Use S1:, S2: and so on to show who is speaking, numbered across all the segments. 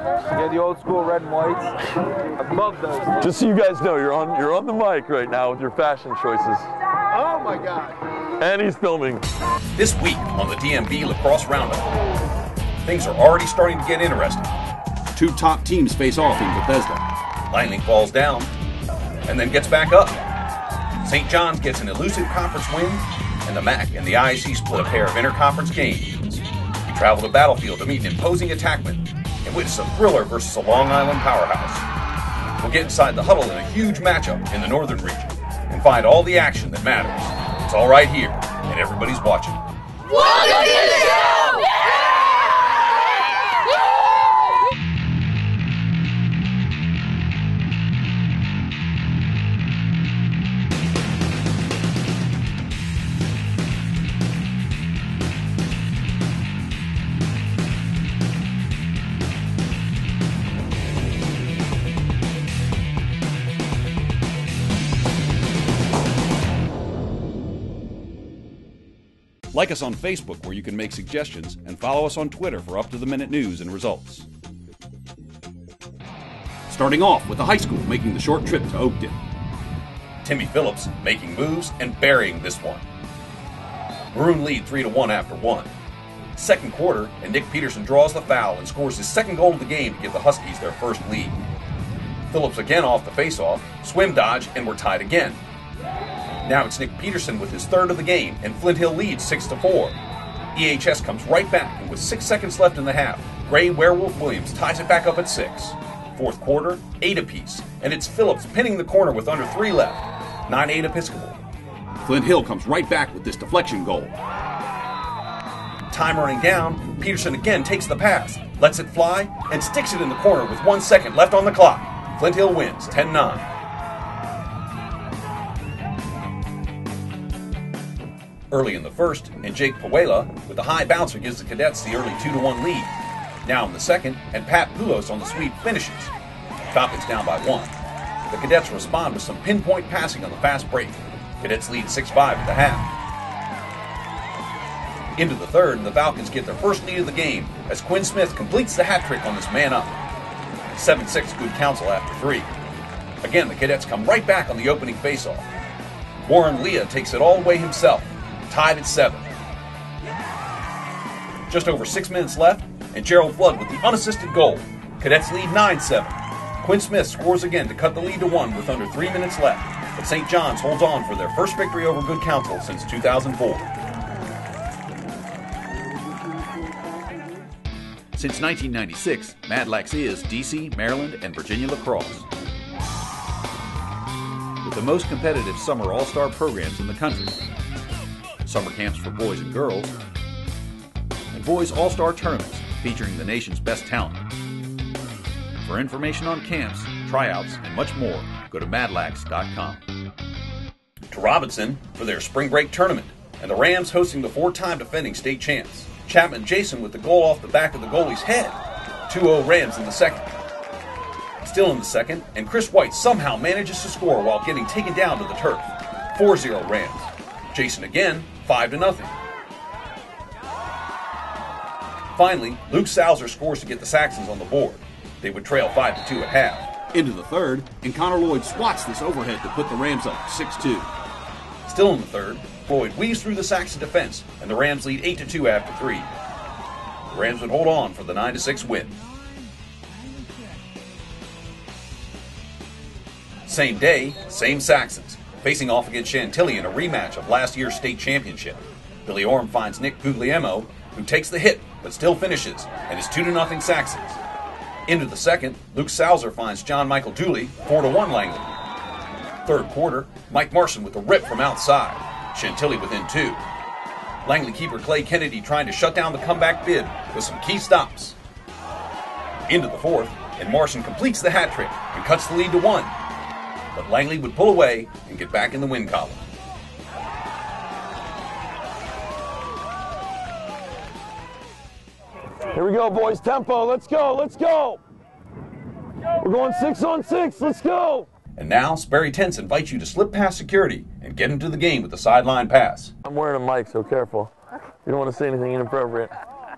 S1: Yeah, the old school red and whites. I love those.
S2: Just so you guys know, you're on the mic right now with your fashion choices.
S1: Oh my God.
S2: And he's filming.
S3: This week on the DMV Lacrosse Roundup, things are already starting to get interesting.
S4: Two top teams face off in Bethesda.
S3: Langley falls down and then gets back up. St. John's gets an elusive conference win, and the MAC and the IAC split a pair of interconference games. We travel to Battlefield to meet an imposing attackman and witness a thriller versus a Long Island powerhouse. We'll get inside the huddle in a huge matchup in the northern region and find all the action that matters. It's all right here, and everybody's watching.
S5: Welcome to the show!
S4: Like us on Facebook, where you can make suggestions, and follow us on Twitter for up-to-the-minute news and results. Starting off with the high school making the short trip to Oakton.
S3: Timmy Phillips making moves and burying this one. Maroon lead 3-1 after one. Second quarter, and Nick Peterson draws the foul and scores his second goal of the game to give the Huskies their first lead. Phillips again off the face-off, swim dodge, and we're tied again. Now it's Nick Peterson with his third of the game, and Flint Hill leads 6-4. EHS comes right back, and with 6 seconds left in the half, Gray Werewolf Williams ties it back up at 6. Fourth quarter, 8 apiece, and it's Phillips pinning the corner with under 3 left. 9-8 Episcopal.
S4: Flint Hill comes right back with this deflection goal.
S3: Time running down, Peterson again takes the pass, lets it fly, and sticks it in the corner with 1 second left on the clock. Flint Hill wins 10-9. Early in the first, and Jake Puela with a high bouncer gives the Cadets the early 2-1 lead. Now in the second, and Pat Poulos on the sweep finishes. Falcons down by 1. The Cadets respond with some pinpoint passing on the fast break. Cadets lead 6-5 at the half. Into the third, and the Falcons get their first lead of the game as Quinn Smith completes the hat trick on this man up. 7-6 good Counsel after 3. Again, the Cadets come right back on the opening faceoff. Warren Leah takes it all the way himself. Tied at 7. Just over 6 minutes left, and Gerald Flood with the unassisted goal. Cadets lead 9-7. Quinn Smith scores again to cut the lead to 1 with under 3 minutes left, but St. John's holds on for their first victory over good Counsel since 2004.
S4: Since 1996, MLAX is DC, Maryland, and Virginia Lacrosse. With the most competitive summer all-star programs in the country. Summer camps for boys and girls, and boys all-star tournaments featuring the nation's best talent. For information on camps, tryouts, and much more, go to madlax.com.
S3: To Robinson for their spring break tournament, and the Rams hosting the 4-time defending state champs. Chapman Jason with the goal off the back of the goalie's head. 2-0 Rams in the second. Still in the second, and Chris White somehow manages to score while getting taken down to the turf. 4-0 Rams. Jason again, 5-0. Finally, Luke Salzer scores to get the Saxons on the board. They would trail 5-2 at half.
S4: Into the third, and Connor Lloyd swats this overhead to put the Rams up 6-2.
S3: Still in the third, Floyd weaves through the Saxon defense, and the Rams lead 8-2 after 3. The Rams would hold on for the 9-6 win. Same day, same Saxons, facing off against Chantilly in a rematch of last year's state championship. Billy Orm finds Nick Guglielmo, who takes the hit but still finishes, and is 2-0 Saxons. Into the second, Luke Salzer finds John Michael Dooley, 4-1 Langley. Third quarter, Mike Marson with a rip from outside. Chantilly within 2. Langley keeper Clay Kennedy trying to shut down the comeback bid with some key stops. Into the fourth, and Marson completes the hat trick and cuts the lead to 1. But Langley would pull away and get back in the win column.
S2: Here we go, boys. Tempo. Let's go. Let's go. We're going 6-on-6. Let's go.
S3: And now, Sperry Tents invites you to slip past security and get into the game with the sideline pass.
S2: I'm wearing a mic, so careful. You don't want to say anything inappropriate.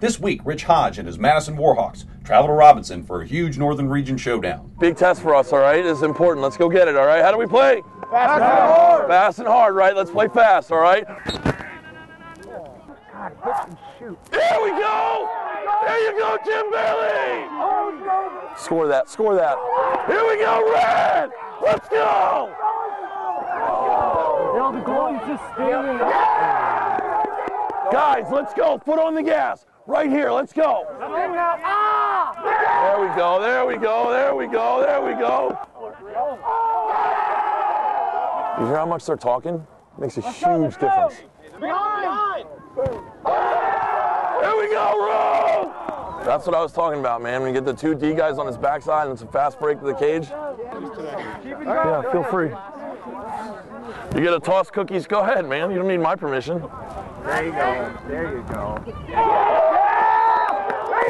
S3: This week, Rich Hodge and his Madison Warhawks travel to Robinson for a huge Northern Region showdown.
S2: Big test for us, all right? This is important. Let's go get it, all right? How do we play? Fast and hard. Fast and hard, right? Let's play fast, all right?
S1: God, hit and shoot.
S2: There we go! There you go, Jim Bailey! Score that, score that. Here we go, Red! Let's go!
S1: The goalie's just standing.
S2: Guys, let's go. Foot on the gas. Right here, let's go. There we go, there we go, there we go, there we go. You hear how much they're talking? Makes a huge difference. There we go, Rome! That's what I was talking about, man. When you get the 2 D guys on his backside and it's a fast break to the cage. Yeah, feel free. You get to toss cookies, go ahead, man. You don't need my permission.
S1: There you go. There you go.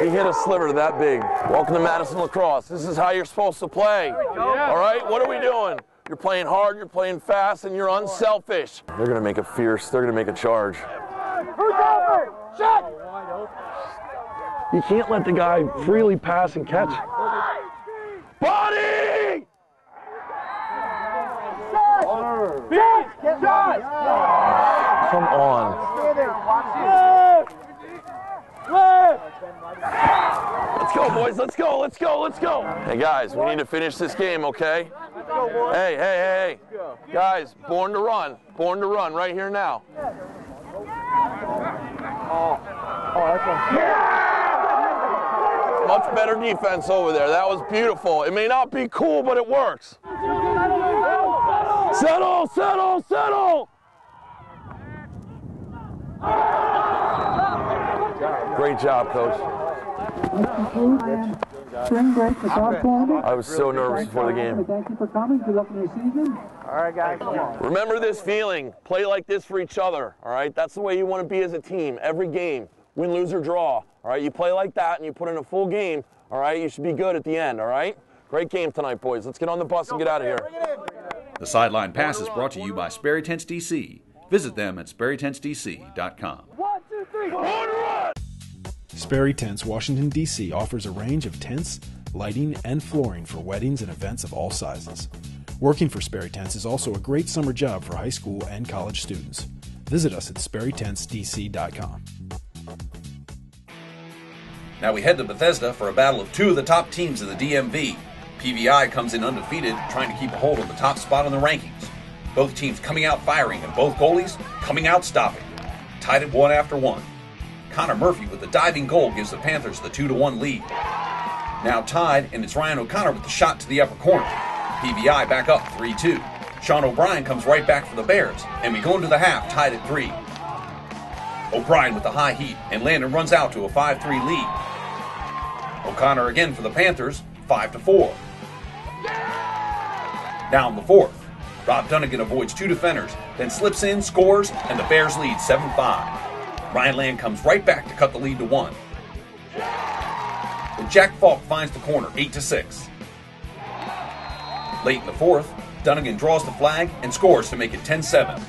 S2: He hit a sliver that big. Welcome to Madison Lacrosse. This is how you're supposed to play. All right, what are we doing? You're playing hard, you're playing fast, and you're unselfish. They're going to make it fierce. They're going to make a charge.
S1: Who's open? Shot!
S2: You can't let the guy freely pass and catch. Body! Come on. Let's go, boys. Let's go. Let's go. Let's go. Hey, guys, we need to finish this game, okay? Hey, hey, hey, hey. Guys, born to run. Born to run right here now. Much better defense over there. That was beautiful. It may not be cool, but it works. Settle, settle, settle! Great job, Coach. I was so nervous before the game.
S6: Thank you for coming. Good luck in your season.
S1: All right, guys.
S2: Remember this feeling. Play like this for each other, all right? That's the way you want to be as a team, every game. Win, lose, or draw, all right? You play like that and you put in a full game, all right? You should be good at the end, all right? Great game tonight, boys. Let's get on the bus and get out of here.
S4: The Sideline Pass is brought to you by Sperry Tents DC. Visit them at sperrytentsdc.com.
S1: 1, 2, 3,
S7: Sperry Tents, Washington, D.C. offers a range of tents, lighting, and flooring for weddings and events of all sizes. Working for Sperry Tents is also a great summer job for high school and college students. Visit us at sperrytentsdc.com.
S3: Now we head to Bethesda for a battle of 2 of the top teams in the DMV. PVI comes in undefeated, trying to keep a hold of the top spot in the rankings. Both teams coming out firing and both goalies coming out stopping. Tied at 1 after 1. Connor Murphy with the diving goal gives the Panthers the 2-1 lead. Now tied, and it's Ryan O'Connor with the shot to the upper corner. PVI back up 3-2. Sean O'Brien comes right back for the Bears, and we go into the half tied at 3. O'Brien with the high heat, and Landon runs out to a 5-3 lead. O'Connor again for the Panthers, 5-4. Down the 4th. Rob Dunnigan avoids 2 defenders, then slips in, scores, and the Bears lead 7-5. Ryan Land comes right back to cut the lead to 1. Then Jack Falk finds the corner, 8-6. Late in the 4th, Dunnigan draws the flag and scores to make it 10-7.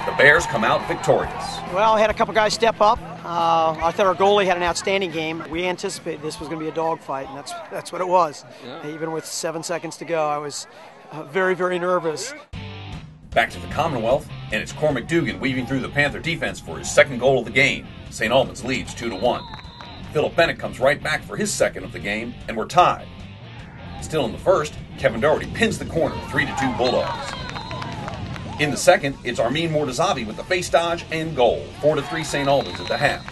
S3: The Bears come out victorious.
S8: Well, I had a couple guys step up. I thought our goalie had an outstanding game. We anticipated this was going to be a dogfight, and that's what it was. Yeah. Even with 7 seconds to go, I was very, very nervous.
S3: Back to the Commonwealth, and it's Cormac Dugan weaving through the Panther defense for his second goal of the game. St. Albans leads 2-1. Philip Bennett comes right back for his second of the game, and we're tied. Still in the first, Kevin Doherty pins the corner, 3-2 Bulldogs. In the second, it's Armin Mortazavi with the face dodge and goal, 4-3 St. Albans at the half.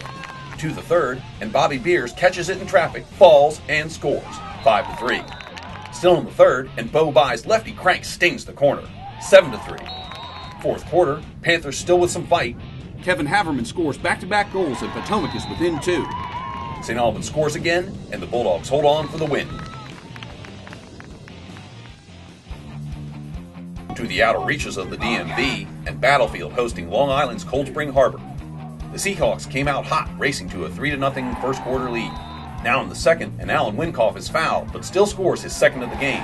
S3: To the third, and Bobby Beers catches it in traffic, falls, and scores, 5-3. Still in the third, and Bo Bye's lefty crank stings the corner, 7-3. Fourth quarter, Panthers still with some fight.
S4: Kevin Haverman scores back-to-back goals, and Potomac is within 2.
S3: St. Albans scores again, and the Bulldogs hold on for the win. To the outer reaches of the DMV, and Battlefield hosting Long Island's Cold Spring Harbor. The Seahawks came out hot, racing to a 3-0 first quarter lead. Now in the second, and Alan Winkoff is fouled, but still scores his second of the game.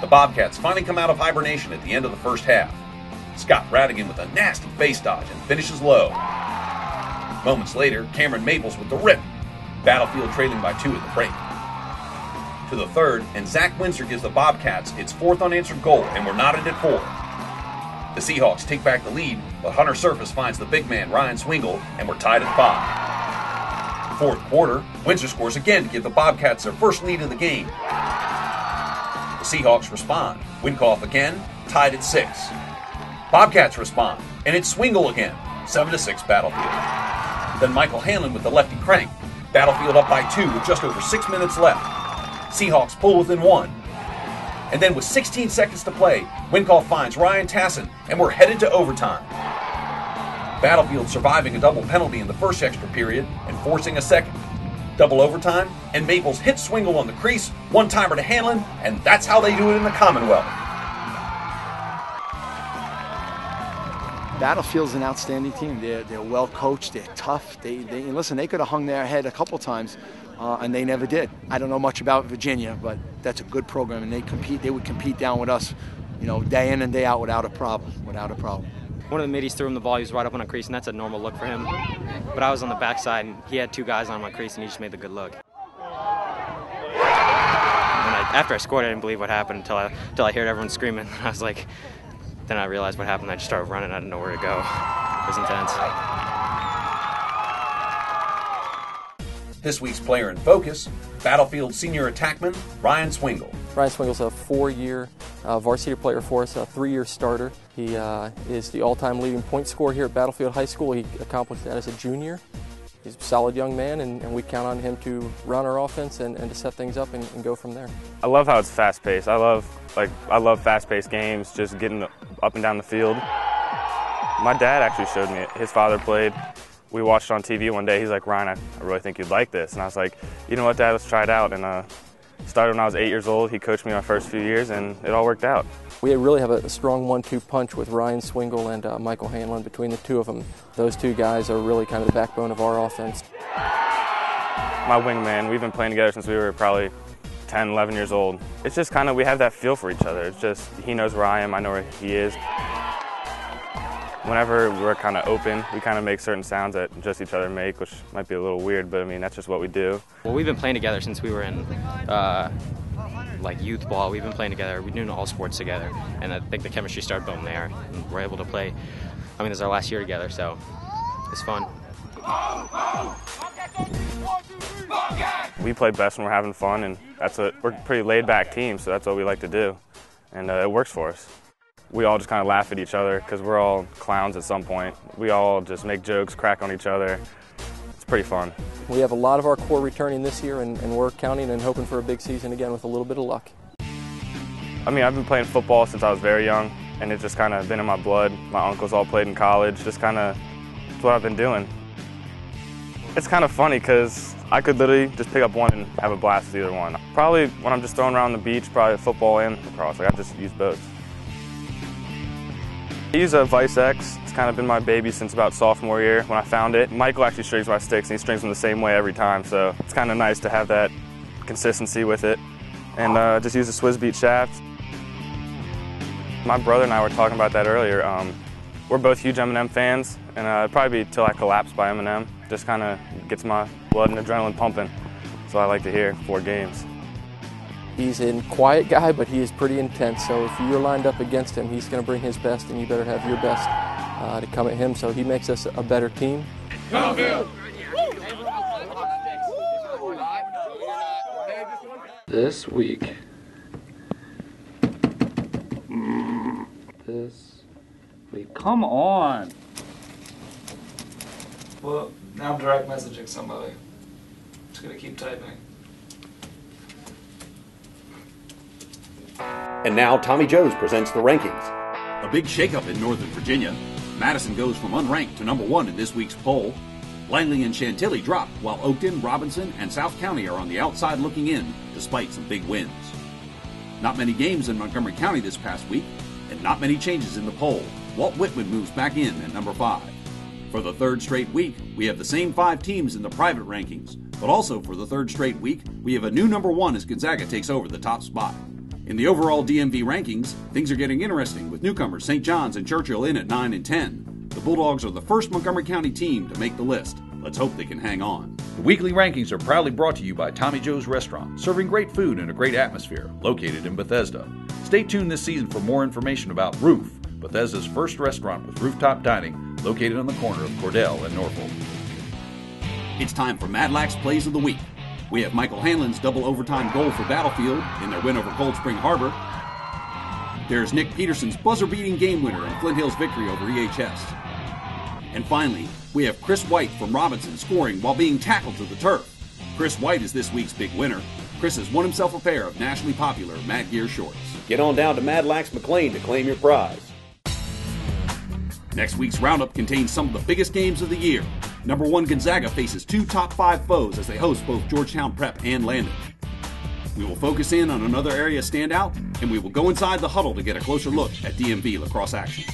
S3: The Bobcats finally come out of hibernation at the end of the first half. Scott Radigan with a nasty face dodge and finishes low. 9-7 Bulldogs. Moments later, Cameron Maples with the rip. Battlefield trailing by 2 at the break. To the third, and Zach Windsor gives the Bobcats its 4th unanswered goal, and we're knotted at 4. The Seahawks take back the lead, but Hunter Surface finds the big man Ryan Swingle, and we're tied at 5. Fourth quarter, Windsor scores again to give the Bobcats their first lead of the game. The Seahawks respond. Winkoff again, tied at 6. Bobcats respond, and it's Swingle again, 7-6 Battlefield. Then Michael Hanlon with the lefty crank. Battlefield up by 2 with just over 6 minutes left. Seahawks pull within 1. And then with 16 seconds to play, Winkoff finds Ryan Tassin, and we're headed to overtime. Battlefield surviving a double penalty in the first extra period and forcing a second. Double overtime, and Maples hits Swingle on the crease, one-timer to Hanlon, and that's how they do it in the Commonwealth.
S9: Battlefield's an outstanding team. They're well coached. They're tough. They listen. They could have hung their head a couple times, and they never did. I don't know much about Virginia, but that's a good program, and they compete. They would compete down with us, day in and day out without a problem.
S10: One of the middies threw him the ball. He was right up on the crease, and that's a normal look for him. But I was on the backside, and he had 2 guys on my crease, and he just made the good look. After I scored, I didn't believe what happened until I heard everyone screaming. I was like. Then I realized what happened. I just started running. I didn't know where to go. It was intense.
S3: This week's player in focus, Battlefield senior attackman Ryan Swingle.
S11: Ryan Swingle's a 4-year varsity player for us, a 3-year starter. He is the all-time leading point scorer here at Battlefield High School. He accomplished that as a junior. He's a solid young man, and we count on him to run our offense and to set things up and go from there.
S12: I love how it's fast-paced. I love fast-paced games, just getting up and down the field. My dad actually showed me it. His father played. We watched it on TV one day. He's like, Ryan, I really think you'd like this. And I was like, you know what, Dad, let's try it out. And started when I was 8 years old. He coached me my first few years, and it all worked out.
S11: We really have a strong 1-2 punch with Ryan Swingle and Michael Hanlon. Between the two of them, those 2 guys are really kind of the backbone of our offense.
S12: My wingman, we've been playing together since we were probably 10, 11 years old. It's just kind of, we have that feel for each other. It's just, he knows where I am, I know where he is. Whenever we're kind of open, we kind of make certain sounds that just each other make, which might be a little weird, but I mean, that's just what we do.
S10: Well, we've been playing together since we were in youth ball. We've been playing together. We're doing all sports together, and I think the chemistry started building there. And we're able to play. I mean, this is our last year together, so it's fun.
S12: We play best when we're having fun, and we're a pretty laid-back team, so that's what we like to do, and it works for us. We all just kind of laugh at each other because we're all clowns at some point. We all just make jokes, crack on each other. It's pretty fun.
S11: We have a lot of our core returning this year, and we're counting and hoping for a big season again with a little bit of luck.
S12: I mean, I've been playing football since I was very young, and it's just kind of been in my blood. My uncles all played in college. Just kind of, it's what I've been doing. It's kind of funny because I could literally just pick up one and have a blast with either one. Probably when I'm just throwing around the beach, probably football and lacrosse. Like, I just use both. I use a Vice X. It's kind of been my baby since about sophomore year when I found it. Michael actually strings my sticks, and he strings them the same way every time, so it's kind of nice to have that consistency with it. And just use a Swizz Beat shaft. My brother and I were talking about that earlier. We're both huge M&M fans, and it'd probably be Till I Collapse by M&M. Just kind of gets my blood and adrenaline pumping. So I like to hear 4 games.
S11: He's a quiet guy, but he is pretty intense. So if you're lined up against him, he's going to bring his best, and you better have your best to come at him. So he makes us a better team.
S13: This week. Come on.
S1: Well, now I'm direct messaging somebody. I'm just gonna keep typing.
S3: And now Tommy Joes presents the rankings.
S4: A big shakeup in Northern Virginia. Madison goes from unranked to number 1 in this week's poll. Langley and Chantilly drop, while Oakton, Robinson, and South County are on the outside looking in, despite some big wins. Not many games in Montgomery County this past week, and not many changes in the poll. Walt Whitman moves back in at number 5. For the 3rd straight week, we have the same 5 teams in the private rankings, but also for the 3rd straight week, we have a new number 1 as Gonzaga takes over the top spot. In the overall DMV rankings, things are getting interesting with newcomers St. John's and Churchill in at 9 and 10. The Bulldogs are the first Montgomery County team to make the list,
S3: Let's hope they can hang on.
S4: The weekly rankings are proudly brought to you by Tommy Joe's Restaurant, serving great food in a great atmosphere, located in Bethesda. Stay tuned this season for more information about Roof, Bethesda's first restaurant with rooftop dining, located on the corner of Cordell and Norfolk.
S3: It's time for MLAX Plays of the Week. We have Michael Hanlon's double overtime goal for Battlefield in their win over Cold Spring Harbor. There's Nick Peterson's buzzer-beating game winner in Flint Hill's victory over EHS. And finally, we have Chris White from Robinson scoring while being tackled to the turf. Chris White is this week's big winner. Chris has won himself a pair of nationally popular Mad Gear shorts.
S14: Get on down to MLAX McLean to claim your prize.
S3: Next week's roundup contains some of the biggest games of the year. Number 1 Gonzaga faces 2 top 5 foes as they host both Georgetown Prep and Landon. We will focus in on another area standout, and we will go inside the huddle to get a closer look at DMV Lacrosse action.